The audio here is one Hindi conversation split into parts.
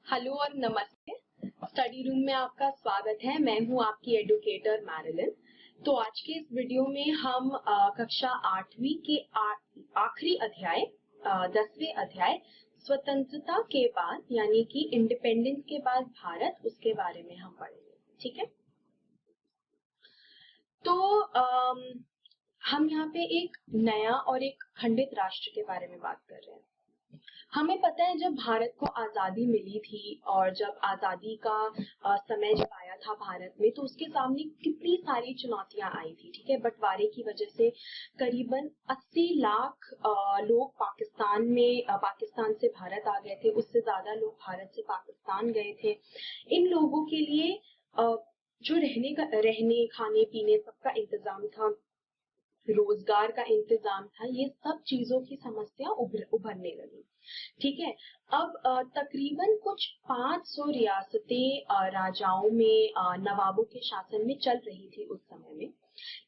हेलो और नमस्ते। स्टडी रूम में आपका स्वागत है। मैं हूं आपकी एडुकेटर मैरिलिन। तो आज के इस वीडियो में हम कक्षा 8वीं के आखिरी अध्याय 10वें अध्याय स्वतंत्रता के बाद यानी कि इंडिपेंडेंस के बाद भारत, उसके बारे में हम पढ़ेंगे। ठीक है। तो हम यहाँ पे एक नया और एक खंडित राष्ट्र के बारे में बात कर रहे हैं। हमें पता है जब भारत को आजादी मिली थी और जब आजादी का समय जब आया था भारत में, तो उसके सामने कितनी सारी चुनौतियां आई थी। ठीक है। बंटवारे की वजह से करीबन 80 लाख लोग पाकिस्तान से भारत आ गए थे। उससे ज्यादा लोग भारत से पाकिस्तान गए थे। इन लोगों के लिए जो रहने खाने पीने सबका इंतजाम था, रोजगार का इंतजाम था, ये सब चीजों की समस्या उभरने लगी। ठीक है। अब तकरीबन कुछ 500 रियासतें राजाओं में नवाबों के शासन में चल रही थी उस समय में।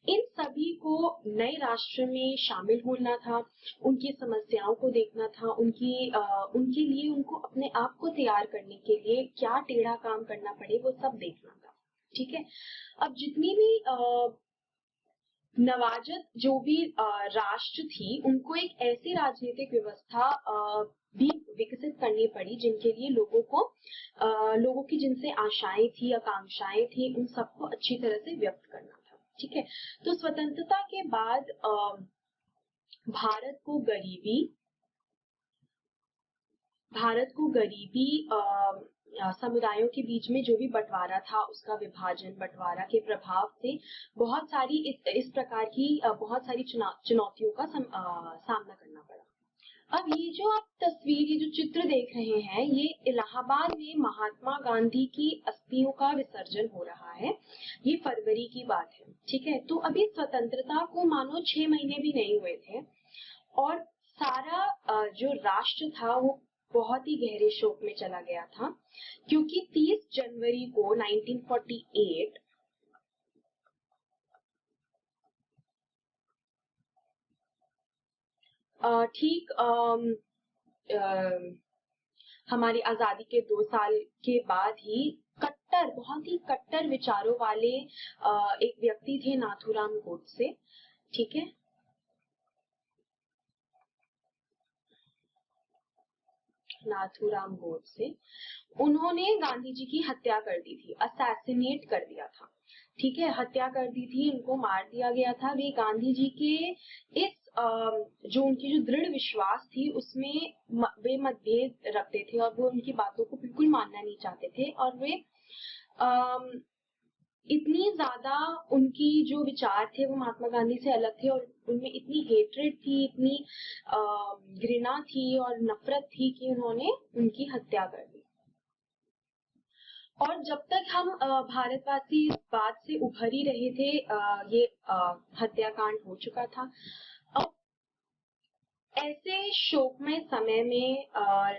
इन सभी को नए राष्ट्र में शामिल होना था, उनकी समस्याओं को देखना था, उनके लिए उनको अपने आप को तैयार करने के लिए क्या टेढ़ा काम करना पड़े वो सब देखना था। ठीक है। अब जितनी भी नवाजत जो भी राष्ट्र थी, उनको एक ऐसी राजनीतिक व्यवस्था भी विकसित करनी पड़ी जिनके लिए लोगों की जिनसे आशाएं थी, आकांक्षाएं थी, उन सबको अच्छी तरह से व्यक्त करना था। ठीक है। तो स्वतंत्रता के बाद भारत को गरीबी समुदायों के बीच में जो भी बंटवारा था, उसका विभाजन, बंटवारा के प्रभाव से बहुत सारी इस प्रकार की बहुत सारी चुनौतियों का सामना करना पड़ा। अब ये जो आप तस्वीर, ये जो चित्र देख रहे हैं, ये इलाहाबाद में महात्मा गांधी की अस्थियों का विसर्जन हो रहा है। ये फरवरी की बात है। ठीक है। तो अभी स्वतंत्रता को मानो 6 महीने भी नहीं हुए थे और सारा जो राष्ट्र था वो बहुत ही गहरे शोक में चला गया था, क्योंकि 30 जनवरी को 1948 ठीक हमारी आजादी के 2 साल के बाद ही बहुत ही कट्टर विचारों वाले एक व्यक्ति थे, नाथूराम गोडसे। ठीक है। नाथूराम गोडसे, उन्होंने गांधी जी की हत्या कर दी थी, असैसिनेट कर दिया था। ठीक है। हत्या कर दी थी, उनको मार दिया गया था। वे गांधी जी के इस जो उनकी जो दृढ़ विश्वास थी उसमें वे मतभेद रखते थे और वो उनकी बातों को बिल्कुल मानना नहीं चाहते थे। और वे इतनी ज्यादा उनकी जो विचार थे वो महात्मा गांधी से अलग थे और उनमें इतनी हेट्रेड थी, इतनी घृणा थी और नफरत थी कि उन्होंने उनकी हत्या कर दी। और जब तक हम भारतवासी इस बात से उभर ही रहे थे, ये हत्याकांड हो चुका था। अब ऐसे शोकमय समय में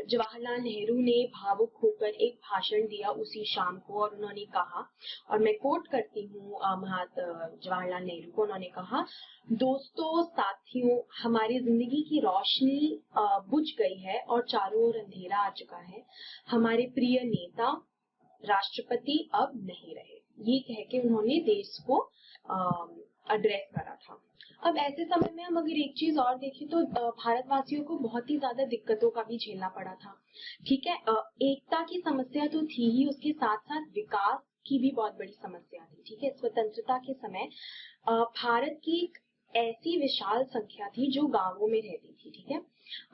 जवाहरलाल नेहरू ने भावुक होकर एक भाषण दिया उसी शाम को, और उन्होंने कहा, और मैं कोट करती हूँ जवाहरलाल नेहरू को, उन्होंने कहा, दोस्तों, साथियों, हमारी जिंदगी की रोशनी बुझ गई है और चारों ओर अंधेरा आ चुका है। हमारे प्रिय नेता राष्ट्रपति अब नहीं रहे। ये कह के उन्होंने देश को एड्रेस करा था। अब ऐसे समय में हम अगर एक चीज और देखें तो भारतवासियों को बहुत ही ज्यादा दिक्कतों का भी झेलना पड़ा था। ठीक है। एकता की समस्या तो थी ही, उसके साथ साथ विकास की भी बहुत बड़ी समस्या थी। ठीक है। स्वतंत्रता के समय भारत की एक ऐसी विशाल संख्या थी जो गांवों में रहती थी। ठीक है।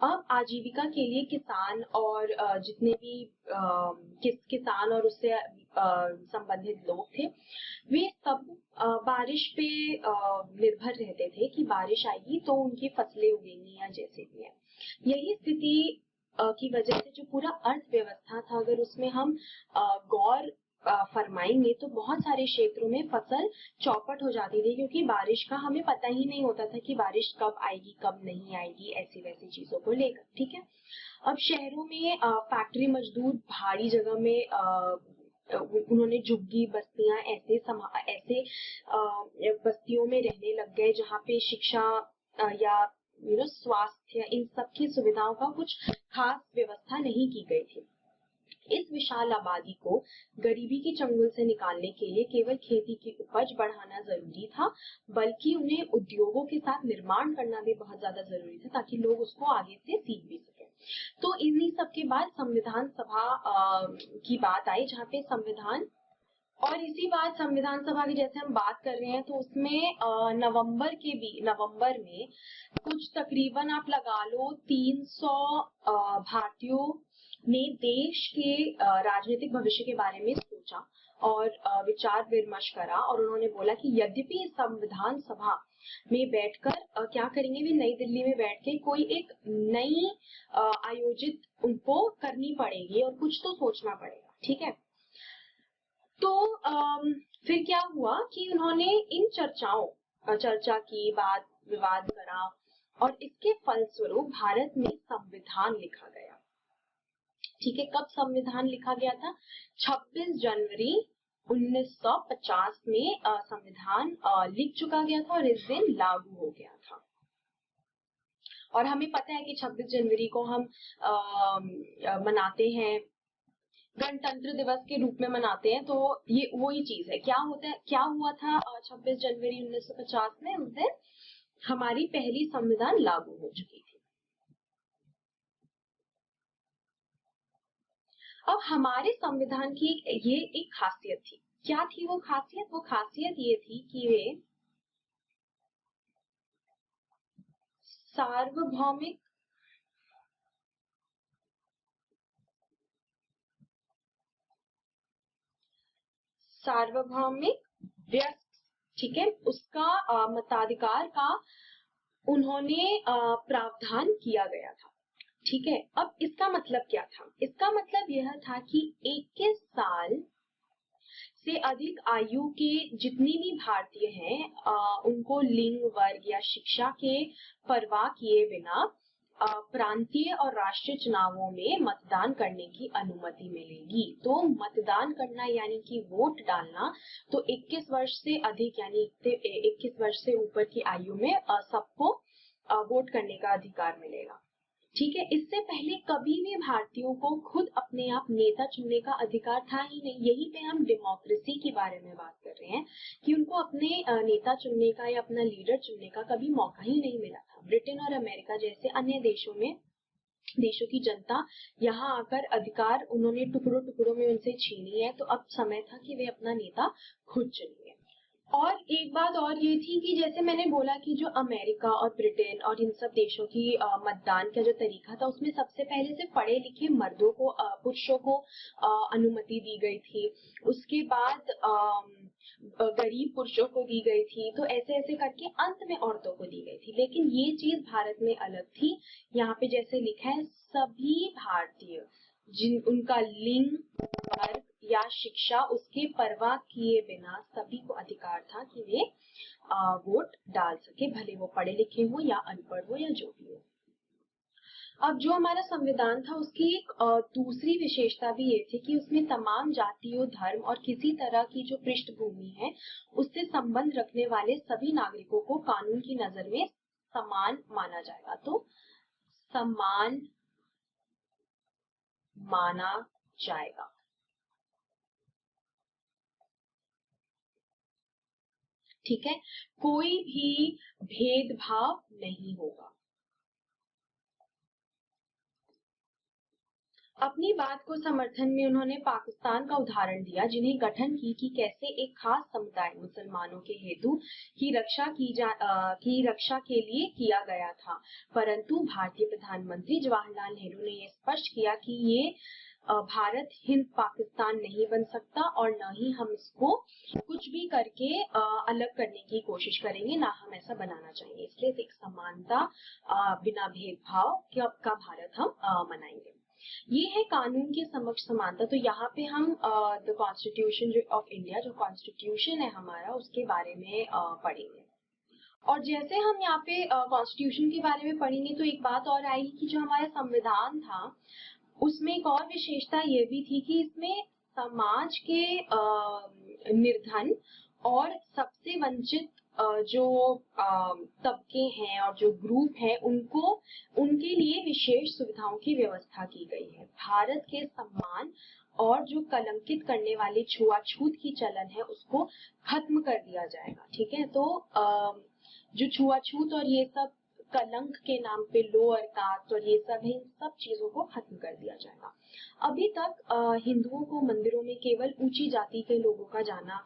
अब आजीविका के लिए किसान और जितने भी किसान और उससे संबंधित लोग थे, वे सब बारिश पे निर्भर रहते थे कि बारिश आएगी तो उनकी फसलें उगेंगी या जैसे भी है। यही स्थिति की वजह से जो पूरा अर्थव्यवस्था था, अगर उसमें हम गौर फरमाएंगे तो बहुत सारे क्षेत्रों में फसल चौपट हो जाती थी, क्योंकि बारिश का हमें पता ही नहीं होता था कि बारिश कब आएगी कब नहीं आएगी, ऐसी वैसी चीजों को लेकर। ठीक है। अब शहरों में फैक्ट्री मजदूर भारी जगह में उन्होंने झुग्गी बस्तियां ऐसे बस्तियों में रहने लग गए जहाँ पे शिक्षा या स्वास्थ्य, इन सब की सुविधाओं का कुछ खास व्यवस्था नहीं की गई थी। इस विशाल आबादी को गरीबी के चंगुल से निकालने के लिए केवल खेती की उपज बढ़ाना जरूरी था, बल्कि उन्हें उद्योगों के साथ निर्माण करना भी बहुत ज्यादा जरूरी था ताकि लोग उसको आगे से सीख भी सके। तो इन्हीं सब के बाद संविधान सभा की बात आई, जहाँ पे संविधान और इसी बात संविधान सभा की जैसे हम बात कर रहे हैं तो उसमें नवंबर में कुछ तकरीबन आप लगा लो 300 भारतीयों ने देश के राजनीतिक भविष्य के बारे में सोचा और विचार विमर्श करा, और उन्होंने बोला कि यद्यपि संविधान सभा में बैठकर क्या करेंगे, वे नई दिल्ली में बैठ के कोई एक नई आयोजित उनको करनी पड़ेगी और कुछ तो सोचना पड़ेगा, ठीक है। तो फिर क्या हुआ कि उन्होंने इन चर्चा की, बात विवाद करा और इसके फलस्वरूप भारत में संविधान लिखा गया, ठीक है। कब संविधान लिखा गया था? 26 जनवरी 1950 में संविधान लिख चुका गया था और इस दिन लागू हो गया था। और हमें पता है कि 26 जनवरी को हम मनाते हैं, गणतंत्र दिवस के रूप में मनाते हैं। तो ये वही चीज है। क्या हुआ था 26 जनवरी 1950 में? उस दिन हमारी पहली संविधान लागू हो चुकी थी। अब हमारे संविधान की ये एक खासियत थी। क्या थी वो खासियत? वो खासियत ये थी कि वे सार्वभौमिक व्यस्क, ठीक है, उसका मताधिकार का उन्होंने प्रावधान किया गया था, ठीक है। अब इसका मतलब क्या था? इसका मतलब यह था कि 21 साल से अधिक आयु के जितनी भी भारतीय हैं उनको लिंग, वर्ग या शिक्षा के परवाह किए बिना प्रांतीय और राष्ट्रीय चुनावों में मतदान करने की अनुमति मिलेगी। तो मतदान करना यानी कि वोट डालना, तो 21 वर्ष से अधिक यानी 21 वर्ष से ऊपर की आयु में सबको वोट करने का अधिकार मिलेगा, ठीक है। इससे पहले कभी भी भारतीयों को खुद अपने आप नेता चुनने का अधिकार था ही नहीं। यही पे हम डेमोक्रेसी के बारे में बात कर रहे हैं कि उनको अपने नेता चुनने का या अपना लीडर चुनने का कभी मौका ही नहीं मिला था। ब्रिटेन और अमेरिका जैसे अन्य देशों की जनता यहाँ आकर अधिकार उन्होंने टुकड़ों टुकड़ों में उनसे छीनी है। तो अब समय था कि वे अपना नेता खुद चुनिए। और एक बात और ये थी कि जैसे मैंने बोला कि जो अमेरिका और ब्रिटेन और इन सब देशों की मतदान का जो तरीका था, उसमें सबसे पहले से पढ़े लिखे मर्दों को, पुरुषों को अनुमति दी गई थी। उसके बाद गरीब पुरुषों को दी गई थी। तो ऐसे ऐसे करके अंत में औरतों को दी गई थी। लेकिन ये चीज भारत में अलग थी। यहाँ पे जैसे लिखा है, सभी भारतीय जिन उनका लिंग, वर्ग या शिक्षा उसके परवाह किए बिना सभी को अधिकार था कि वे वोट डाल सके, भले वो पढ़े लिखे हो या अनपढ़ हो या जो भी हो। अब जो हमारा संविधान था उसकी एक दूसरी विशेषता भी ये थी कि उसमें तमाम जातियों, धर्म और किसी तरह की जो पृष्ठभूमि है उससे संबंध रखने वाले सभी नागरिकों को कानून की नजर में समान माना जाएगा। तो समान माना जाएगा, ठीक है। कोई भी भेदभाव नहीं होगा। अपनी बात को समर्थन में उन्होंने पाकिस्तान का उदाहरण दिया, जिन्हें गठन की कैसे एक खास समुदाय मुसलमानों के हेतु की रक्षा के लिए किया गया था। परंतु भारतीय प्रधानमंत्री जवाहरलाल नेहरू ने यह स्पष्ट किया कि ये भारत हिंद पाकिस्तान नहीं बन सकता और न ही हम इसको कुछ भी करके अलग करने की कोशिश करेंगे, ना हम ऐसा बनाना चाहेंगे। इसलिए एक समानता बिना भेदभाव का भारत हम मनाएंगे। ये है कानून के समक्ष समानता। तो यहाँ पे हम द कॉन्स्टिट्यूशन ऑफ इंडिया, जो कॉन्स्टिट्यूशन है हमारा, उसके बारे में पढ़ेंगे। और जैसे हम यहाँ पे कॉन्स्टिट्यूशन के बारे में पढ़ेंगे तो एक बात और आएगी कि जो हमारा संविधान था उसमें एक और विशेषता ये भी थी कि इसमें समाज के निर्धन और सबसे वंचित जो तबके हैं और जो ग्रुप हैं उनको उनके लिए विशेष सुविधाओं की व्यवस्था की गई है। भारत के सम्मान और जो कलंकित करने वाले छुआछूत की चलन है उसको खत्म कर दिया जाएगा। ठीक है, तो जो छुआछूत और ये सब कलंक के नाम पे लोअर कास्ट और ये सब है, इन सब चीजों को खत्म कर दिया जाएगा। अभी तक हिंदुओं को मंदिरों में केवल ऊंची जाति के लोगों का जाना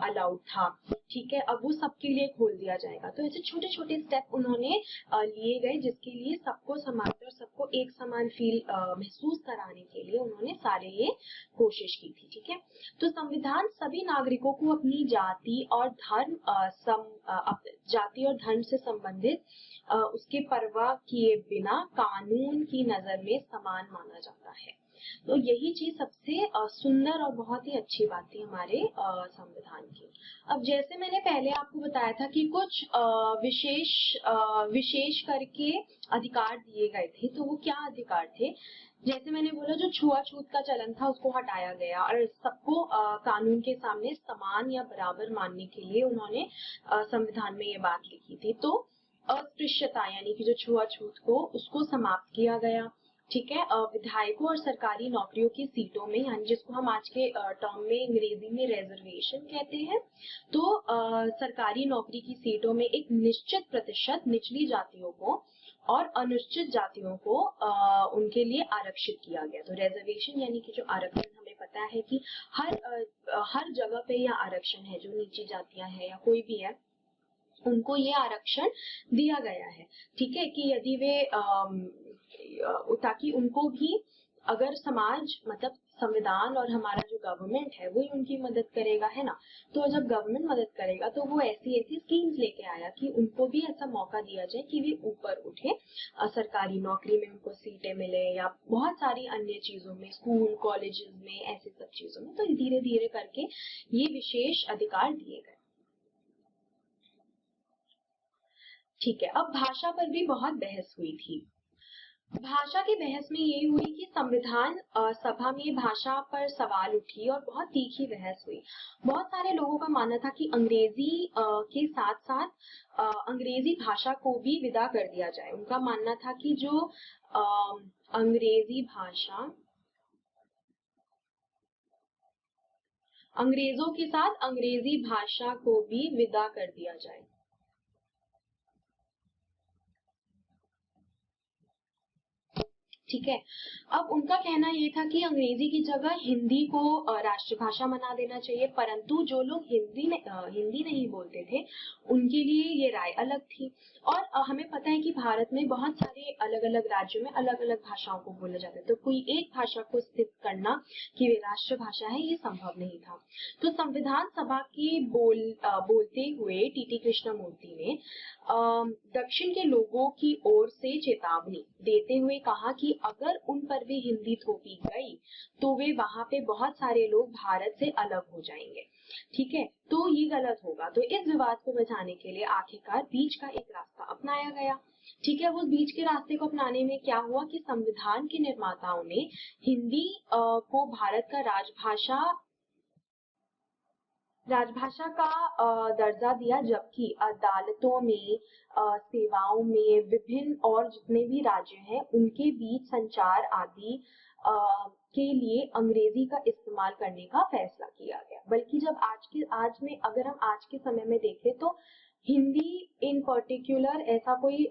अलाउड था। ठीक है, अब वो सबके लिए खोल दिया जाएगा। तो ऐसे छोटे छोटे स्टेप उन्होंने लिए गए जिसके लिए सबको समाज और सबको एक समान फील महसूस कराने के लिए उन्होंने सारे ये कोशिश की थी। ठीक है, तो संविधान सभी नागरिकों को अपनी जाति और धर्म से संबंधित उसके परवाह किए बिना कानून की नजर में समान माना जाता है। तो यही चीज सबसे सुंदर और बहुत ही अच्छी बात थी हमारे संविधान की। अब जैसे मैंने पहले आपको बताया था कि कुछ विशेष करके अधिकार दिए गए थे, तो वो क्या अधिकार थे? जैसे मैंने बोला, जो छुआछूत का चलन था उसको हटाया गया और सबको कानून के सामने समान या बराबर मानने के लिए उन्होंने संविधान में ये बात लिखी थी। तो अस्पृश्यता यानी कि जो छुआछूत को उसको समाप्त किया गया। ठीक है, विधायकों और सरकारी नौकरियों की सीटों में, यानी जिसको हम आज के टर्म में अंग्रेजी में रिजर्वेशन कहते हैं, तो सरकारी नौकरी की सीटों में एक निश्चित प्रतिशत निचली जातियों को और अनुसूचित जातियों को उनके लिए आरक्षित किया गया। तो रिजर्वेशन यानी कि जो आरक्षण, हमें पता है कि हर जगह पे यह आरक्षण है, जो नीची जातियां हैं या कोई भी है उनको ये आरक्षण दिया गया है। ठीक है, कि यदि वे ताकि उनको भी, अगर समाज मतलब संविधान और हमारा जो गवर्नमेंट है वो ही उनकी मदद करेगा, है ना, तो जब गवर्नमेंट मदद करेगा तो वो ऐसी स्कीम्स लेके आया कि उनको भी ऐसा मौका दिया जाए कि वे ऊपर उठे, सरकारी नौकरी में उनको सीटें मिले या बहुत सारी अन्य चीजों में, स्कूल कॉलेजेस में, ऐसे सब चीजों में। तो धीरे धीरे करके ये विशेष अधिकार दिए गए। ठीक है, अब भाषा पर भी बहुत बहस हुई थी। भाषा की बहस में ये हुई कि संविधान सभा में भाषा पर सवाल उठी और बहुत तीखी बहस हुई। बहुत सारे लोगों का मानना था कि अंग्रेजी के साथ साथ अंग्रेजी भाषा को भी विदा कर दिया जाए। उनका मानना था कि जो अंग्रेजी भाषा, अंग्रेजों के साथ अंग्रेजी भाषा को भी विदा कर दिया जाए। ठीक है, अब उनका कहना ये था कि अंग्रेजी की जगह हिंदी को राष्ट्रभाषा बना देना चाहिए, परंतु जो लोग हिंदी नहीं बोलते थे उनके लिए ये राय अलग थी। और हमें पता है कि भारत में बहुत सारे अलग अलग राज्यों में अलग अलग भाषाओं को बोला जाता है, तो कोई एक भाषा को स्थित करना कि वे राष्ट्रभाषा है, ये संभव नहीं था। तो संविधान सभा की बोलते हुए टीटी कृष्णमूर्ति ने दक्षिण के लोगों की ओर से चेतावनी देते हुए कहा कि अगर उन पर भी हिंदी थोपी गई तो वे वहां पे बहुत सारे लोग भारत से अलग हो जाएंगे। ठीक है, तो ये गलत होगा। तो इस विवाद को बचाने के लिए आखिरकार बीच का एक रास्ता अपनाया गया। ठीक है, वो बीच के रास्ते को अपनाने में क्या हुआ कि संविधान के निर्माताओं ने हिंदी को भारत का राजभाषा का दर्जा दिया, जबकि अदालतों में, सेवाओं में, विभिन्न और जितने भी राज्य हैं उनके बीच संचार आदि के लिए अंग्रेजी का इस्तेमाल करने का फैसला किया गया। बल्कि जब अगर हम आज के समय में देखें तो हिंदी इन पर्टिकुलर ऐसा कोई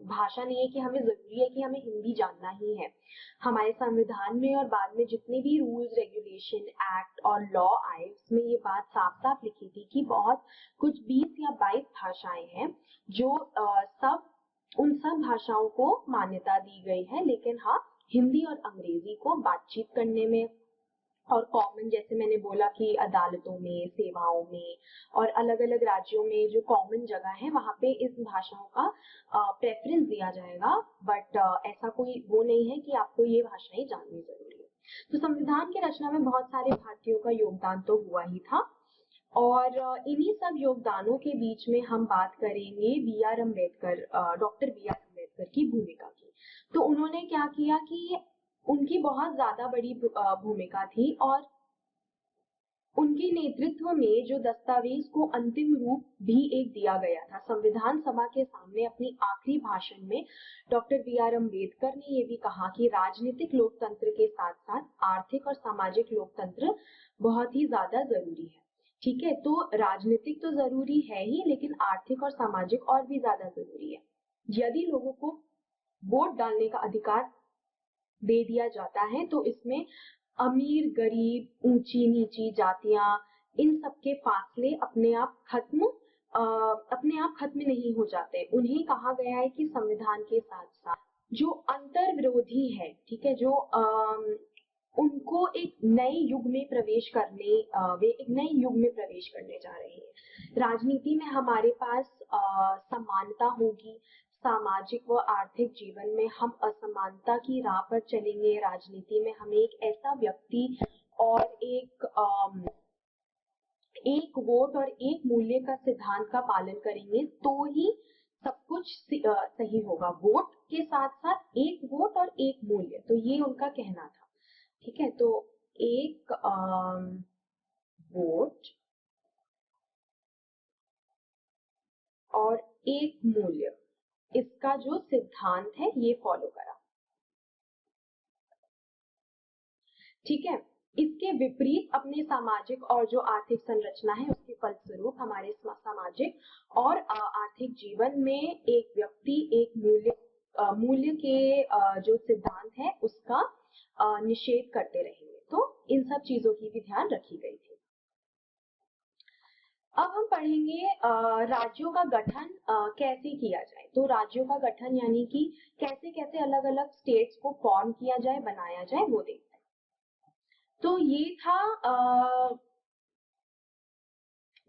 भाषा नहीं है कि हमें जरूरी है कि हमें हिंदी जानना ही है। हमारे संविधान में और बाद में जितने भी रूल्स, रेगुलेशन, एक्ट और लॉ आए उसमें ये बात साफ साफ लिखी थी कि बहुत कुछ 20 या 22 भाषाएं हैं जो उन सब भाषाओं को मान्यता दी गई है, लेकिन हाँ, हिंदी और अंग्रेजी को बातचीत करने में और कॉमन, जैसे मैंने बोला कि अदालतों में, सेवाओं में और अलग अलग राज्यों में जो कॉमन जगह है वहां पे इस भाषाओं का प्रेफरेंस दिया जाएगा। बट ऐसा कोई वो नहीं है कि आपको ये भाषाएं जाननी जरूरी है। तो संविधान की रचना में बहुत सारे भारतीयों का योगदान तो हुआ ही था, और इन्हीं सब योगदानों के बीच में हम बात करेंगे डॉक्टर बी आर अम्बेडकर की भूमिका की। तो उन्होंने क्या किया कि उनकी बहुत ज्यादा बड़ी भूमिका थी, और उनके नेतृत्व में जो दस्तावेज को अंतिम रूप भी एक दिया गया था। संविधान सभा के सामने अपनी आखिरी भाषण में डॉक्टर बी आर अम्बेडकर ने ये भी कहा कि राजनीतिक लोकतंत्र के साथ साथ आर्थिक और सामाजिक लोकतंत्र बहुत ही ज्यादा जरूरी है। ठीक है, तो राजनीतिक तो जरूरी है ही, लेकिन आर्थिक और सामाजिक और भी ज्यादा जरूरी है। यदि लोगों को वोट डालने का अधिकार दे दिया जाता है तो इसमें अमीर गरीब ऊंची नीची जातियां इन सब के फासले अपने आप खत्म नहीं हो जाते। उन्हें कहा गया है कि संविधान के साथ साथ जो अंतर विरोधी है, ठीक है, जो उनको एक नए युग में प्रवेश करने वे एक नए युग में प्रवेश करने जा रहे हैं। राजनीति में हमारे पास समानता होगी, सामाजिक व आर्थिक जीवन में हम असमानता की राह पर चलेंगे। राजनीति में हमें एक ऐसा व्यक्ति और एक वोट और एक मूल्य का सिद्धांत का पालन करेंगे तो ही सब कुछ सही होगा। वोट के साथ साथ एक वोट और एक मूल्य, तो ये उनका कहना था। ठीक है, तो एक वोट और एक मूल्य, इसका जो सिद्धांत है ये फॉलो करा। ठीक है, इसके विपरीत अपने सामाजिक और जो आर्थिक संरचना है उसके फलस्वरूप हमारे सामाजिक और आर्थिक जीवन में एक व्यक्ति एक मूल्य के जो सिद्धांत है उसका निषेध करते रहेंगे। तो इन सब चीजों की भी ध्यान रखी गई थी। अब हम पढ़ेंगे राज्यों का गठन कैसे किया जाए। तो राज्यों का गठन यानी कि कैसे कैसे अलग अलग स्टेट्स को फॉर्म किया जाए, बनाया जाए, वो देखते हैं। तो ये था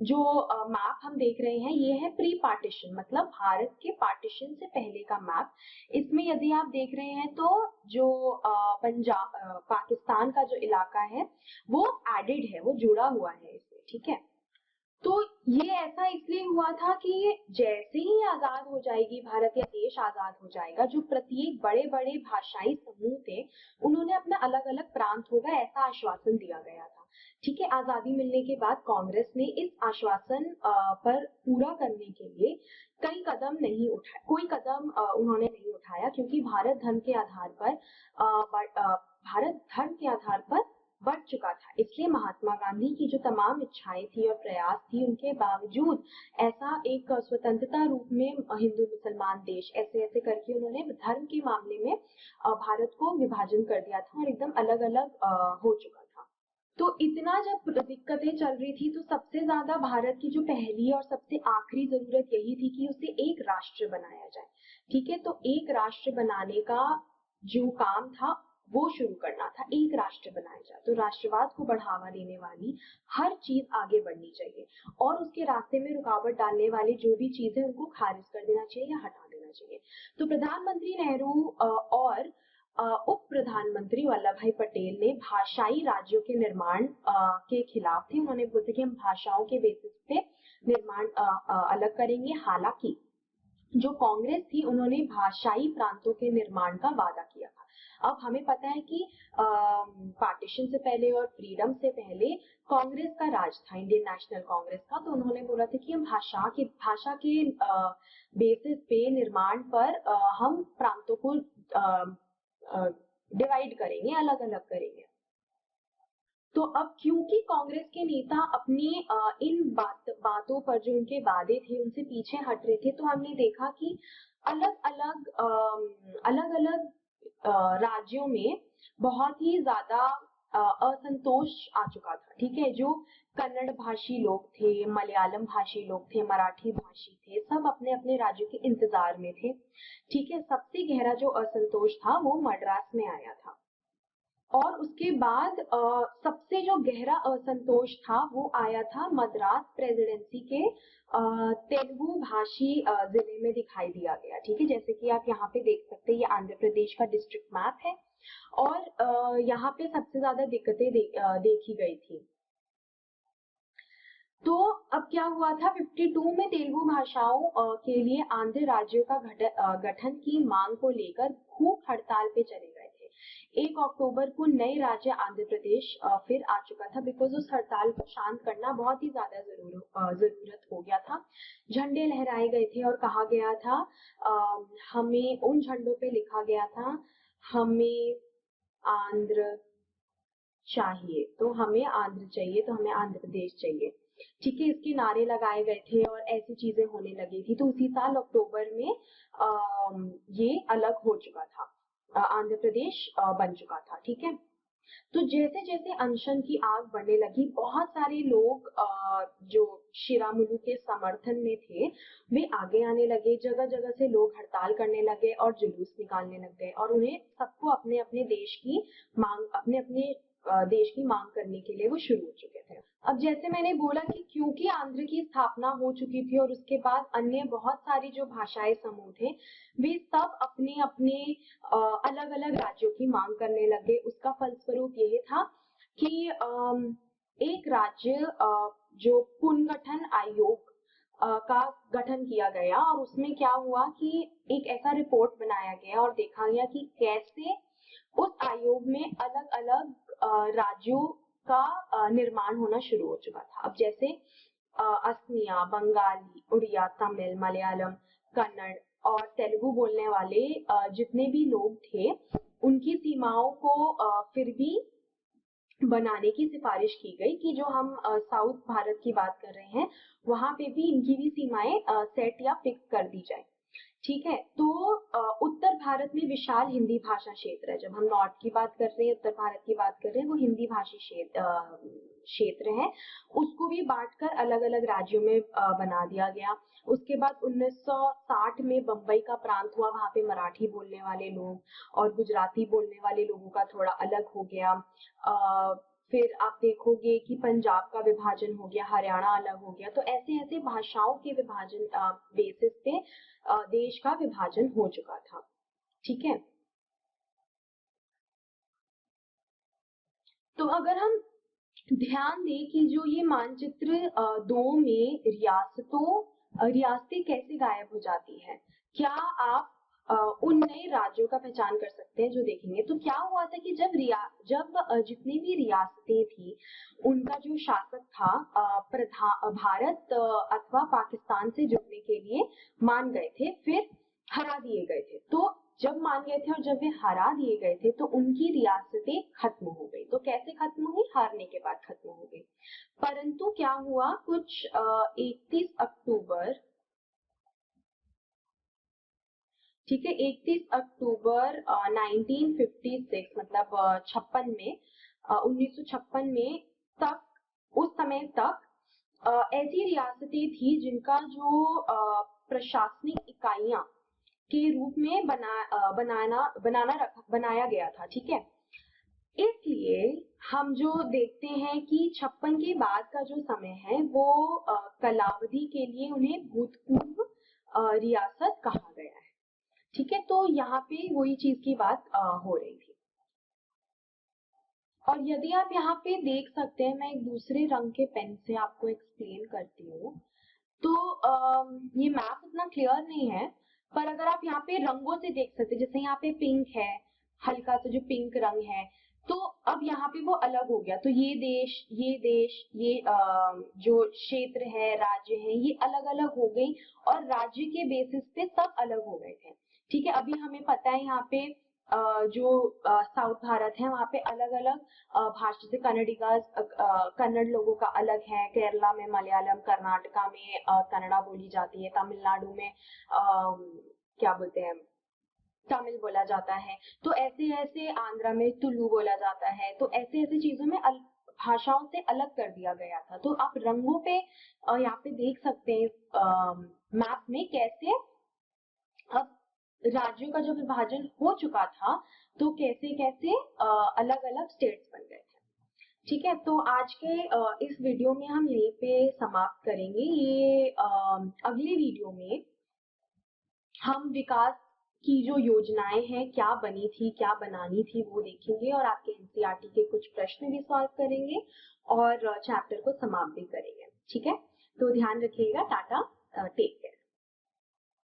जो मैप हम देख रहे हैं, ये है प्री पार्टीशन, मतलब भारत के पार्टीशन से पहले का मैप। इसमें यदि आप देख रहे हैं तो जो पंजाब पाकिस्तान का जो इलाका है वो एडेड है, वो जुड़ा हुआ है इससे। ठीक है, तो ये ऐसा इसलिए हुआ था कि जैसे ही आजाद हो जाएगी भारत या देश आजाद हो जाएगा, जो प्रत्येक बड़े बड़े भाषाई समूह थे उन्होंने अपना अलग अलग प्रांत होगा ऐसा आश्वासन दिया गया था। ठीक है, आजादी मिलने के बाद कांग्रेस ने इस आश्वासन पर पूरा करने के लिए कई कदम नहीं उठाए, कोई कदम उन्होंने नहीं उठाया, क्योंकि भारत धर्म के आधार पर बढ़ चुका था। इसलिए महात्मा गांधी की जो तमाम इच्छाएं थी और प्रयास थी, उनके बावजूद ऐसा एक स्वतंत्रता रूप में हिंदू मुसलमान देश ऐसे ऐसे करके उन्होंने धर्म के मामले में भारत को विभाजन कर दिया था और एकदम अलग अलग हो चुका था। तो इतना जब दिक्कतें चल रही थी तो सबसे ज्यादा भारत की जो पहली और सबसे आखिरी जरूरत यही थी कि उसे एक राष्ट्र बनाया जाए। ठीक है, तो एक राष्ट्र बनाने का जो काम था वो शुरू करना था, एक राष्ट्र बनाया जाए। तो राष्ट्रवाद को बढ़ावा देने वाली हर चीज आगे बढ़नी चाहिए और उसके रास्ते में रुकावट डालने वाली जो भी चीजें उनको खारिज कर देना चाहिए या हटा देना चाहिए। तो प्रधानमंत्री नेहरू और उप प्रधानमंत्री वल्लभ भाई पटेल ने भाषाई राज्यों के निर्माण के खिलाफ थे। उन्होंने बोला कि हम भाषाओं के बेसिस पे निर्माण अलग करेंगे। हालांकि जो कांग्रेस थी उन्होंने भाषाई प्रांतों के निर्माण का वादा किया था। अब हमें पता है कि पार्टीशन से पहले और फ्रीडम से पहले कांग्रेस का राज था, इंडियन नेशनल कांग्रेस का। तो उन्होंने बोला था कि हम भाषा के बेसिस पे निर्माण पर हम प्रांतों को डिवाइड करेंगे, अलग अलग करेंगे। तो अब क्योंकि कांग्रेस के नेता अपनी इन बातों पर जो उनके वादे थे उनसे पीछे हट रहे थे, तो हमने देखा कि अलग अलग राज्यों में बहुत ही ज्यादा असंतोष आ चुका था। ठीक है, जो कन्नड़ भाषी लोग थे, मलयालम भाषी लोग थे, मराठी भाषी थे, सब अपने अपने राज्यों के इंतजार में थे। ठीक है, सबसे गहरा जो असंतोष था वो मद्रास में आया था और उसके बाद सबसे जो गहरा असंतोष था वो आया था मद्रास प्रेसिडेंसी के तेलुगु भाषी जिले में दिखाई दिया गया। ठीक है, जैसे कि आप यहाँ पे देख सकते हैं, ये आंध्र प्रदेश का डिस्ट्रिक्ट मैप है और यहाँ पे सबसे ज्यादा दिक्कतें देखी गई थी। तो अब क्या हुआ था, 52 में तेलुगु भाषाओं के लिए आंध्र राज्यों का गठन की मांग को लेकर भूख हड़ताल पे चले गए थे। 1 अक्टूबर को नए राज्य आंध्र प्रदेश फिर आ चुका था, बिकॉज उस हड़ताल को शांत करना बहुत ही ज्यादा जरूरत हो गया था। झंडे लहराए गए थे और कहा गया था, हमें उन झंडों पे लिखा गया था, हमें आंध्र चाहिए, तो हमें आंध्र चाहिए, तो हमें आंध्र प्रदेश चाहिए। ठीक है, इसके नारे लगाए गए थे और ऐसी चीजें होने लगी थी। तो उसी साल अक्टूबर में ये अलग हो चुका था, आंध्र प्रदेश बन चुका था। ठीक है, तो जैसे जैसे अनशन की आग बढ़ने लगी, बहुत सारे लोग जो शिरामुलु के समर्थन में थे वे आगे आने लगे। जगह जगह से लोग हड़ताल करने लगे और जुलूस निकालने लग गए और उन्हें सबको अपने अपने देश की मांग अपने अपने देश की मांग करने के लिए वो शुरू हो चुके थे। अब जैसे मैंने बोला कि क्योंकि आंध्र की स्थापना हो चुकी थी और उसके बाद अन्य बहुत सारी जो भाषाई समूह थे वे सब अपने अपने अलग अलग राज्यों की मांग करने लगे। उसका फलस्वरूप यही था कि एक राज्य जो पुनर्गठन आयोग का गठन किया गया और उसमें क्या हुआ कि एक ऐसा रिपोर्ट बनाया गया और देखा गया कि कैसे उस आयोग में अलग अलग राज्यों का निर्माण होना शुरू हो चुका था। अब जैसे असमिया, बंगाली, उड़िया, तमिल, मलयालम, कन्नड़ और तेलुगु बोलने वाले जितने भी लोग थे उनकी सीमाओं को फिर भी बनाने की सिफारिश की गई कि जो हम साउथ भारत की बात कर रहे हैं वहां पे भी इनकी भी सीमाएं सेट या फिक्स कर दी जाए। ठीक है, तो उत्तर भारत में विशाल हिंदी भाषा क्षेत्र है। जब हम नॉर्थ की बात कर रहे हैं, उत्तर भारत की बात कर रहे हैं, वो हिंदी भाषी क्षेत्र है। उसको भी बांटकर अलग अलग राज्यों में बना दिया गया। उसके बाद 1960 में बम्बई का प्रांत हुआ, वहां पे मराठी बोलने वाले लोग और गुजराती बोलने वाले लोगों का थोड़ा अलग हो गया। फिर आप देखोगे कि पंजाब का विभाजन हो गया, हरियाणा अलग हो गया। तो ऐसे ऐसे भाषाओं के विभाजन बेसिस पे देश का विभाजन हो चुका था। ठीक है, तो अगर हम ध्यान दें कि जो ये मानचित्र 2 में रियासतें कैसे गायब हो जाती है, क्या आप उन नए राज्यों का पहचान कर सकते हैं जो देखेंगे। तो क्या हुआ था कि जब जितनी भी रियासतें थी उनका जो शासक था भारत अथवा पाकिस्तान से जुड़ने के लिए मान गए थे, फिर हरा दिए गए थे। तो जब मान गए थे और जब वे हरा दिए गए थे तो उनकी रियासतें खत्म हो गई। तो कैसे खत्म हुई? हारने के बाद खत्म हो गई। परंतु क्या हुआ, कुछ 31 अक्टूबर, ठीक है, 31 अक्टूबर 1956 मतलब 56 में 1956 में तक, उस समय तक ऐसी रियासतें थी जिनका जो प्रशासनिक इकाइयां के रूप में बनाया गया था। ठीक है, इसलिए हम जो देखते हैं कि 56 के बाद का जो समय है वो कलावधि के लिए उन्हें भूतपूर्व रियासत कहा गया है। ठीक है, तो यहाँ पे वही चीज की बात हो रही थी। और यदि आप यहाँ पे देख सकते हैं, मैं एक दूसरे रंग के पेन से आपको एक्सप्लेन करती हूँ। तो ये मैप उतना क्लियर नहीं है, पर अगर आप यहाँ पे रंगों से देख सकते हैं, जैसे यहाँ पे पिंक है, हल्का सा जो पिंक रंग है, तो अब यहाँ पे वो अलग हो गया। तो ये जो क्षेत्र है, राज्य है, ये अलग अलग हो गई और राज्य के बेसिस पे सब अलग हो गए थे। ठीक है, अभी हमें पता है यहाँ पे जो साउथ भारत है वहाँ पे अलग अलग भाषा, जैसे कन्नड़ लोगों का अलग है, केरला में मलयालम, कर्नाटका में कन्नड़ा बोली जाती है, तमिलनाडु में क्या बोलते हैं, तमिल बोला जाता है। तो ऐसे ऐसे आंध्रा में तुलु बोला जाता है। तो ऐसे ऐसे चीजों में भाषाओं से अलग कर दिया गया था। तो आप रंगों पे यहाँ पे देख सकते हैं मैप में कैसे अब राज्यों का जो विभाजन हो चुका था तो कैसे कैसे अलग अलग स्टेट्स बन गए थे। ठीक है, तो आज के इस वीडियो में हम यहीं पे समाप्त करेंगे। ये अगले वीडियो में हम विकास की जो योजनाएं हैं, क्या बनी थी, क्या बनानी थी, वो देखेंगे और आपके एनसीईआरटी के कुछ प्रश्न भी सॉल्व करेंगे और चैप्टर को समाप्त भी करेंगे। ठीक है, तो ध्यान रखिएगा। Tata, take care.